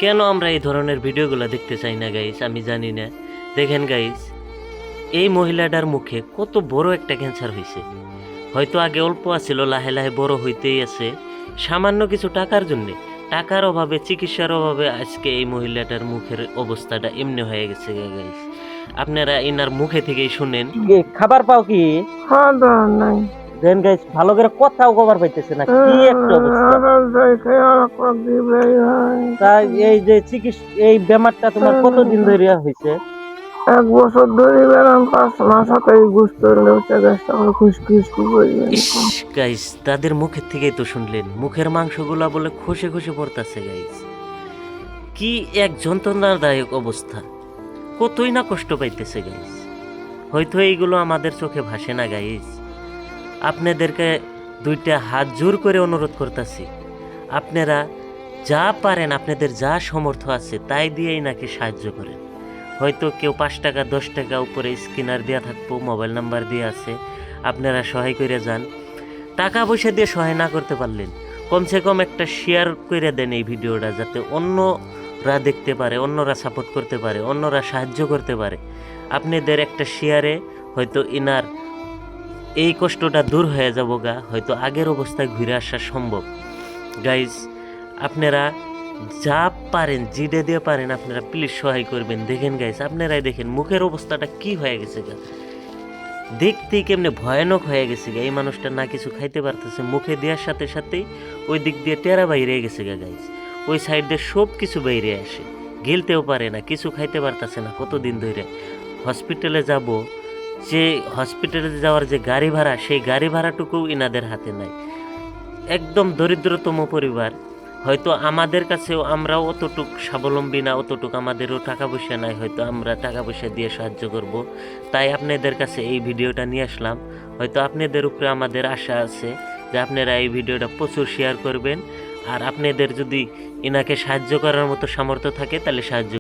কেন আমরা এই ধরনের ভিডিওগুলো দেখতে চাই না গাইস আমি জানি না। দেখেন গাইস, এই মহিলাটার মুখে কত বড় একটা ক্যান্সার হয়েছে। হয়তো আগে অল্প আছিল, লাহে লাহে বড় হইতেই আছে সামান্য কিছু টাকার জন্যে। টাকার অভাবে, চিকিৎসার অভাবে আজকে এই মহিলাটার মুখের অবস্থাটা এমনি হয়ে গেছে গাইস। আপনারা এনার মুখে থেকেই শুনেন। খাবার পাও কি? খাবার নাই। দেন গাইস, ভালো করে কথাও কভার পাইতেছে না, কি একটা অবস্থা। তাই এই যে এই বেমারটা তোমার কতদিন ধরে হয়েছে? 1 বছর ধরে বেড়াম, 5 মাস হাতে গুস্ত লেউচা গাছটা আমার খুশখুশ করবে। ইস গাইস, তাদের মুখের থেকেই তো শুনলেন, মুখের মাংসগুলা বলে খসে খসে পড়তেছে গাইস। কি এক যন্ত্রণাদায়ক অবস্থা, কতই না কষ্ট পাইতেছে গাইস। হয়তো এইগুলো আমাদের চোখে ভাসে না গাইস। আপনাদেরকে 2টা হাত জোর করে অনুরোধ করতেছি, আপনারা যা পারেন, আপনাদের যা সমর্থ আছে তাই দিয়েই নাকি সাহায্য করেন। হয়তো কেউ 5 টাকা 10 টাকা উপরে স্ক্যানার দেওয়া থাকবো, মোবাইল নাম্বার দিয়ে আছে, আপনারা সহায় করে যান। টাকা পয়সা দিয়ে সহায় না করতে পারলেন, কমসে কম একটা শেয়ার করে দেন এই ভিডিওটা, যাতে অন্যরা দেখতে পারে, অন্যরা সাপোর্ট করতে পারে, অন্যরা সাহায্য করতে পারে। আপনাদের একটা শেয়ারে হয়তো ইনার এই কষ্টটা দূর হয়ে যাবো গা, হয়তো আগের অবস্থায় ঘুরে আসা সম্ভব। গাইজ, আপনারা যা পারেন, জিডে দিয়ে পারেন, আপনারা প্লিজ সহায় করবেন। দেখেন গাইজ, আপনারাই দেখেন মুখের অবস্থাটা কি হয়ে গেছে গা, দেখতেই কেমনে ভয়ানক হয়ে গেছে গা। এই মানুষটা না কিছু খাইতে পারতেছে, মুখে দেওয়ার সাথে সাথেই ওই দিক দিয়ে টেরা বাইরে গেছে গা গাইজ। ওই সাইড দিয়ে সব কিছু বাইরে আসে, গিলতেও পারে না, কিছু খাইতে পারতেছে না কতদিন ধরে। হসপিটালে যাব, যে হসপিটালে যাওয়ার যে গাড়ি ভাড়া, সেই গাড়ি ভাড়াটুকু ইনাদের হাতে নাই। একদম দরিদ্রতম পরিবার। হয়তো আমাদের কাছেও, আমরাও অতটুক স্বাবলম্বী না, অতটুক আমাদেরও টাকা পয়সা নাই, হয়তো আমরা টাকা পয়সা দিয়ে সাহায্য করব। তাই আপনাদের কাছে এই ভিডিওটা নিয়ে আসলাম। হয়তো আপনাদের উপরে আমাদের আশা আছে যে আপনারা এই ভিডিওটা প্রচুর শেয়ার করবেন, আর আপনাদের যদি ইনাকে সাহায্য করার মতো সামর্থ্য থাকে তাহলে সাহায্য